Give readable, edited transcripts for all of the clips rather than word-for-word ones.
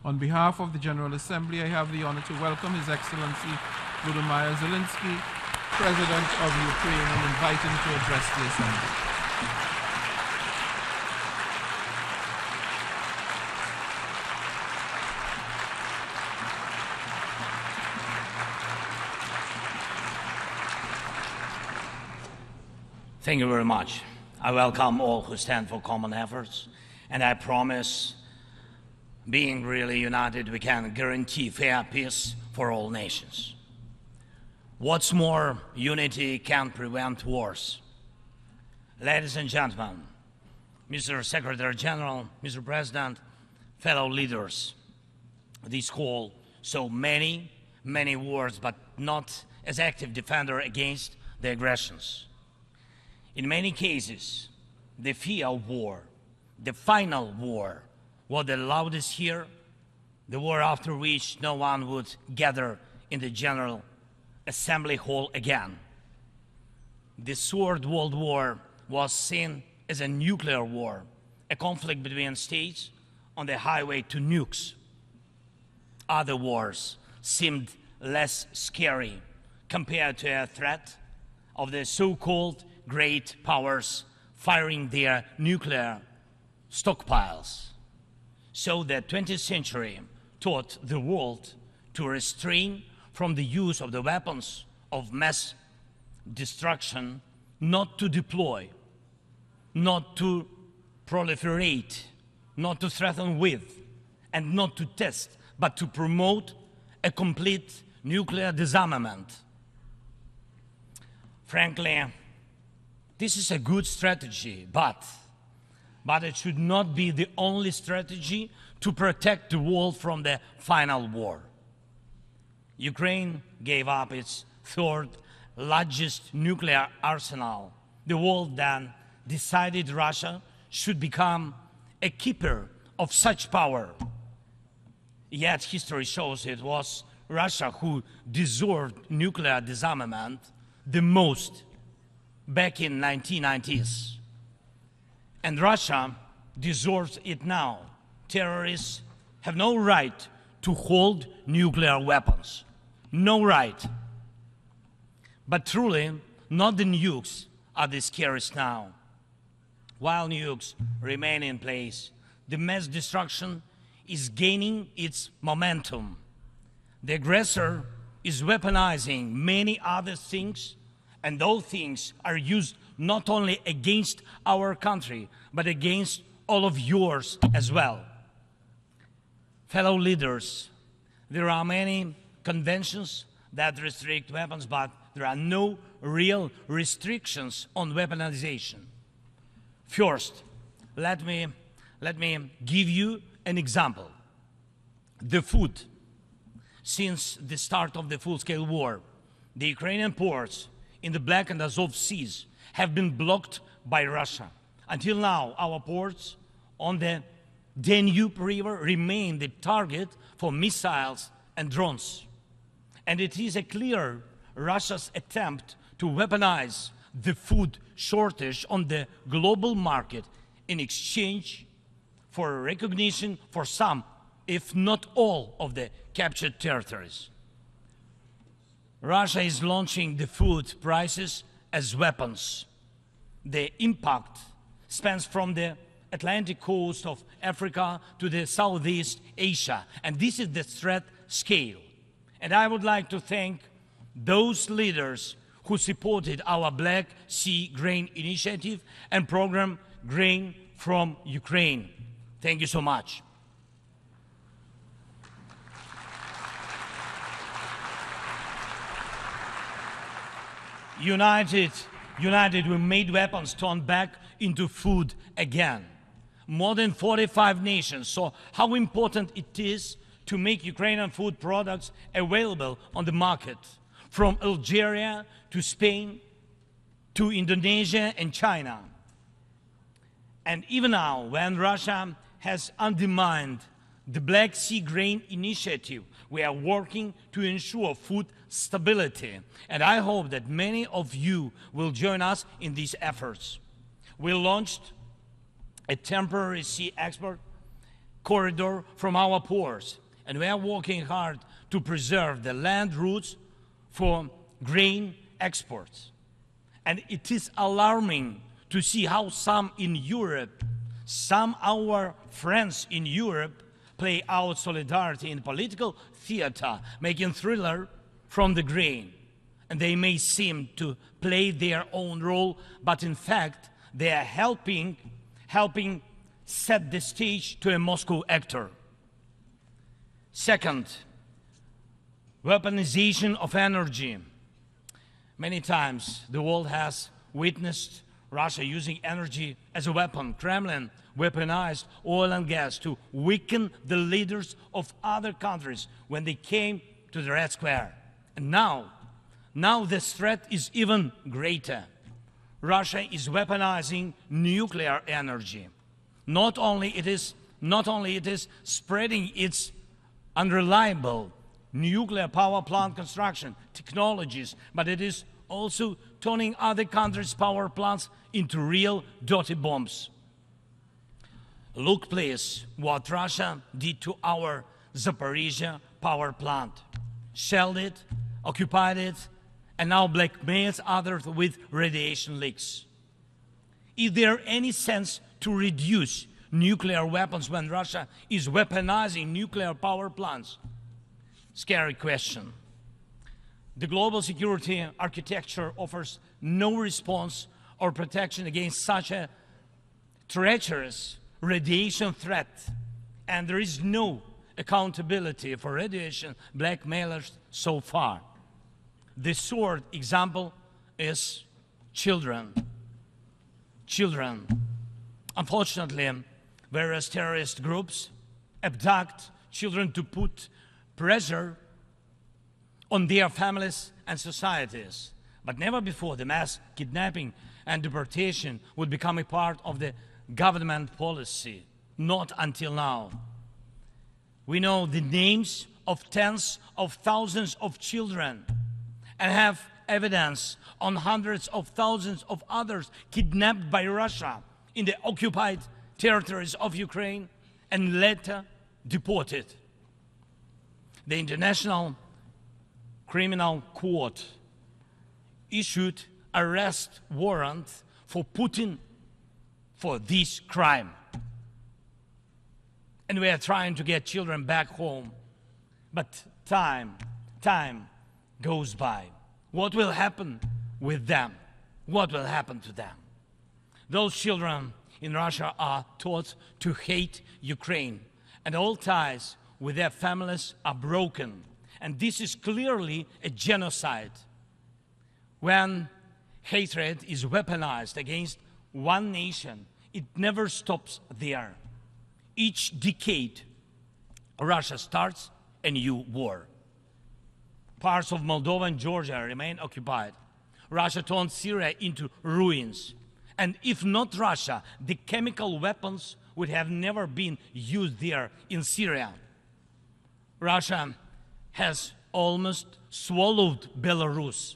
On behalf of the General Assembly, I have the honor to welcome His Excellency Volodymyr Zelensky, President of Ukraine, and invite him to address the Assembly. Thank you very much. I welcome all who stand for common efforts, and I promise, being really united, we can guarantee fair peace for all nations. What's more, unity can prevent wars. Ladies and gentlemen, Mr. Secretary General, Mr. President, fellow leaders, this call saw many wars, but not as active defender against the aggressions. In many cases, the fear of war, the final war, was the loudest here, the war after which no one would gather in the General Assembly Hall again. The Third World War was seen as a nuclear war, a conflict between states on the highway to nukes. Other wars seemed less scary compared to a threat of the so-called great powers firing their nuclear stockpiles. So the 20th century taught the world to restrain from the use of the weapons of mass destruction, not to deploy, not to proliferate, not to threaten with, and not to test, but to promote a complete nuclear disarmament. Frankly, this is a good strategy, but it should not be the only strategy to protect the world from the final war. Ukraine gave up its third largest nuclear arsenal. The world then decided Russia should become a keeper of such power. Yet history shows it was Russia who deserved nuclear disarmament the most back in 1990s. And Russia deserves it now. Terrorists have no right to hold nuclear weapons. No right. But truly, not the nukes are the scariest now. While nukes remain in place, the mass destruction is gaining its momentum. The aggressor is weaponizing many other things, and those things are used not only against our country, but against all of yours as well. Fellow leaders, there are many conventions that restrict weapons, but there are no real restrictions on weaponization. First, let me give you an example. The food. Since the start of the full-scale war, the Ukrainian ports in the Black and Azov seas have been blocked by Russia. Until now, our ports on the Danube River remain the target for missiles and drones. And it is a clear Russia's attempt to weaponize the food shortage on the global market in exchange for recognition for some, if not all, of the captured territories. Russia is launching the food prices as weapons. The impact spans from the Atlantic coast of Africa to the Southeast Asia, and this is the threat scale. And I would like to thank those leaders who supported our Black Sea Grain Initiative and program Grain from Ukraine. Thank you so much. United, we made weapons turn back into food again. More than 45 nations saw how important it is to make Ukrainian food products available on the market, from Algeria to Spain to Indonesia and China. And even now, when Russia has undermined the Black Sea Grain Initiative, we are working to ensure food stability, and I hope that many of you will join us in these efforts. We launched a temporary sea export corridor from our ports, and we are working hard to preserve the land routes for grain exports. And it is alarming to see how some in Europe, some our friends in Europe, play out solidarity in political theater, making thriller from the grain. And they may seem to play their own role, but in fact, they are helping set the stage to a Moscow actor. Second, weaponization of energy. Many times the world has witnessed Russia using energy as a weapon. Kremlin weaponized oil and gas to weaken the leaders of other countries when they came to the Red Square. And now this threat is even greater. Russia is weaponizing nuclear energy. Not only it is spreading its unreliable nuclear power plant construction technologies, but it is also turning other countries' power plants into real dirty bombs. Look, please, what Russia did to our Zaporizhia power plant. Shelled it, occupied it, and now blackmails others with radiation leaks. Is there any sense to reduce nuclear weapons when Russia is weaponizing nuclear power plants? Scary question. The global security architecture offers no response or protection against such a treacherous radiation threat, and there is no accountability for radiation blackmailers so far. The short example is children. Children. Unfortunately, various terrorist groups abduct children to put pressure on their families and societies. But never before the mass kidnapping and deportation would become a part of the government policy. Not until now. We know the names of tens of thousands of children and have evidence on hundreds of thousands of others kidnapped by Russia in the occupied territories of Ukraine and later deported. The International Criminal Court issued arrest warrant for Putin for this crime. And we are trying to get children back home. But time goes by. What will happen with them? What will happen to them? Those children in Russia are taught to hate Ukraine, and all ties with their families are broken. And this is clearly a genocide. When hatred is weaponized against one nation, it never stops there. Each decade, Russia starts a new war. Parts of Moldova and Georgia remain occupied. Russia turned Syria into ruins. And if not Russia, the chemical weapons would have never been used there in Syria. Russia has almost swallowed Belarus.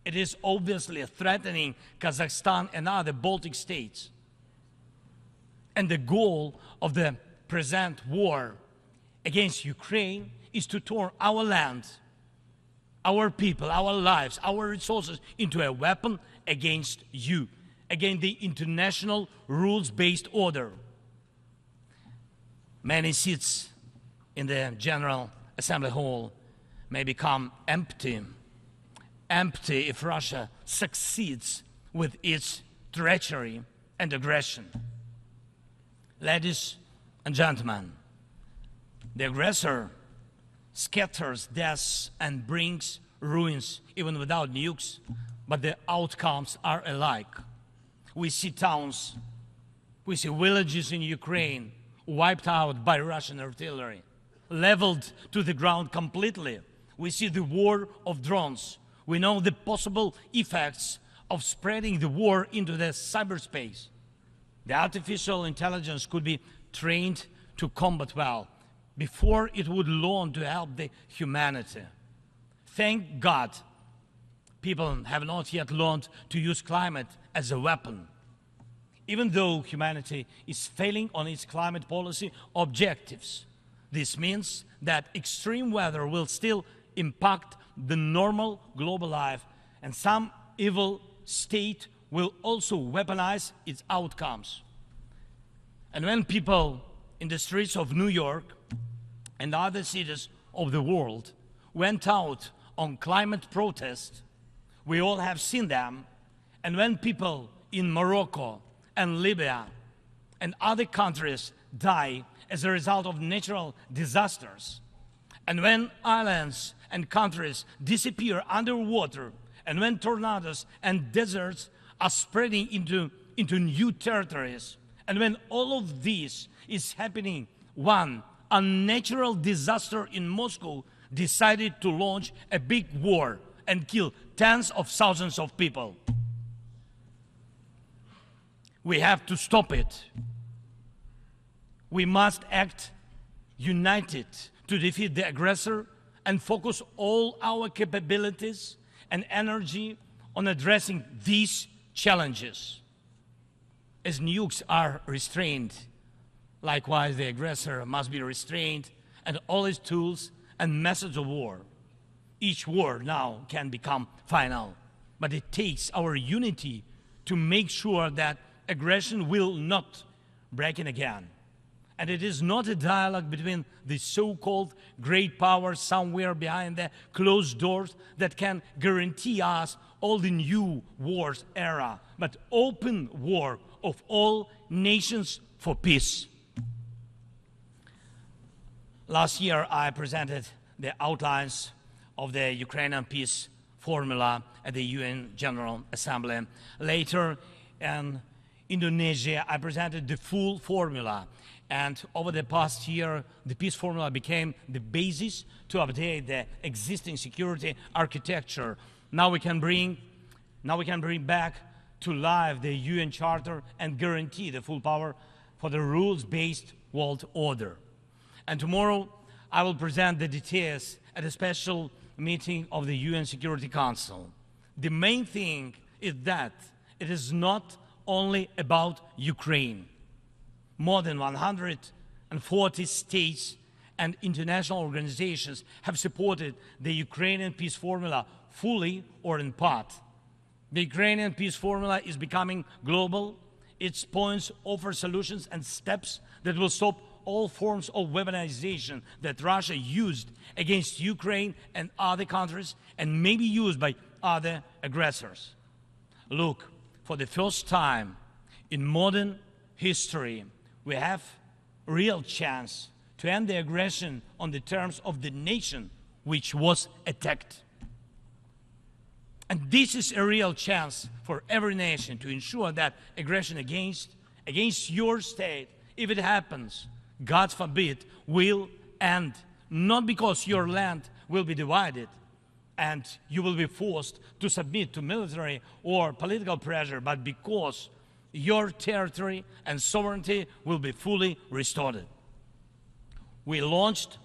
It is obviously threatening Kazakhstan and other Baltic states. And the goal of the present war against Ukraine is to turn our land, our people, our lives, our resources into a weapon against you, against the international rules-based order. Many seats in the General Assembly Hall may become empty if Russia succeeds with its treachery and aggression. Ladies and gentlemen, the aggressor scatters deaths and brings ruins even without nukes, but the outcomes are alike. We see towns, we see villages in Ukraine wiped out by Russian artillery, leveled to the ground completely. We see the war of drones. We know the possible effects of spreading the war into the cyberspace. The artificial intelligence could be trained to combat well before it would learn to help the humanity. Thank God, people have not yet learned to use climate as a weapon. even though humanity is failing on its climate policy objectives. This means that extreme weather will still impact the normal global life, and some evil state will also weaponize its outcomes. And when people in the streets of New York and other cities of the world went out on climate protest, we all have seen them. And when people in Morocco and Libya and other countries die as a result of natural disasters, and when islands and countries disappear underwater, and when tornadoes and deserts are spreading into new territories, and when all of this is happening, one unnatural disaster in Moscow decided to launch a big war and kill tens of thousands of people. We have to stop it. We must act united to defeat the aggressor and focus all our capabilities and energy on addressing these challenges. As nukes are restrained, likewise the aggressor must be restrained, and all his tools and methods of war. Each war now can become final, but it takes our unity to make sure that aggression will not break in again. And it is not a dialogue between the so-called great powers somewhere behind the closed doors that can guarantee us all the new wars era, but open war of all nations for peace. Last year, I presented the outlines of the Ukrainian peace formula at the UN General Assembly. Later, in Indonesia, I presented the full formula. And over the past year, the peace formula became the basis to update the existing security architecture. Now we can bring back to life the UN Charter and guarantee the full power for the rules-based world order. And tomorrow, I will present the details at a special meeting of the UN Security Council. The main thing is that it is not only about Ukraine. More than 140 states and international organizations have supported the Ukrainian peace formula fully or in part. The Ukrainian peace formula is becoming global. Its points offer solutions and steps that will stop all forms of weaponization that Russia used against Ukraine and other countries and may be used by other aggressors. Look, for the first time in modern history, we have a real chance to end the aggression on the terms of the nation which was attacked. And this is a real chance for every nation to ensure that aggression against your state, if it happens, God forbid, will end, not because your land will be divided and you will be forced to submit to military or political pressure, but because your territory and sovereignty will be fully restored. We launched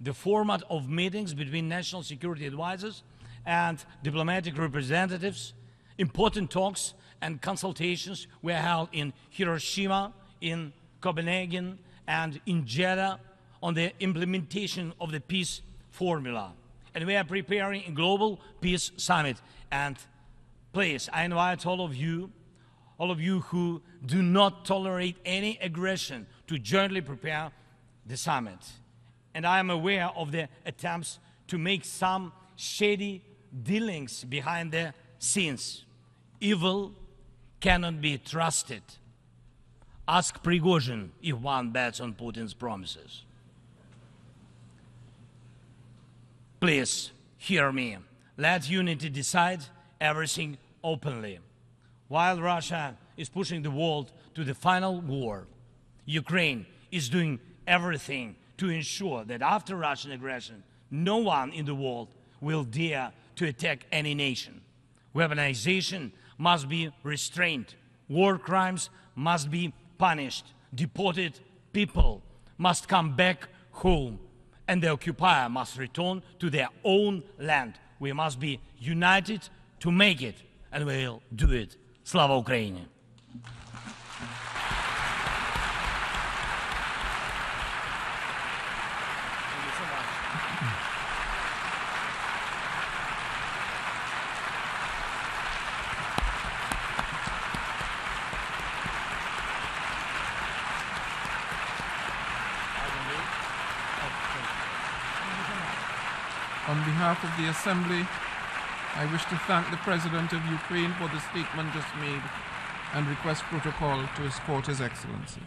the format of meetings between national security advisors and diplomatic representatives. Important talks and consultations were held in Hiroshima, in Copenhagen, and in Jeddah on the implementation of the peace formula. And we are preparing a global peace summit. And please, I invite all of you who do not tolerate any aggression to jointly prepare the summit. And I am aware of the attempts to make some shady dealings behind the scenes. Evil cannot be trusted. Ask Prigozhin if one bets on Putin's promises. Please, hear me. Let unity decide everything openly. While Russia is pushing the world to the final war, Ukraine is doing everything to ensure that after Russian aggression, no one in the world will dare to attack any nation. Weaponization must be restrained. War crimes must be punished. Deported people must come back home. And the occupier must return to their own land. We must be united to make it, and we'll do it. Slava Ukraini! On behalf of the Assembly, I wish to thank the President of Ukraine for the statement just made and request protocol to escort His Excellency.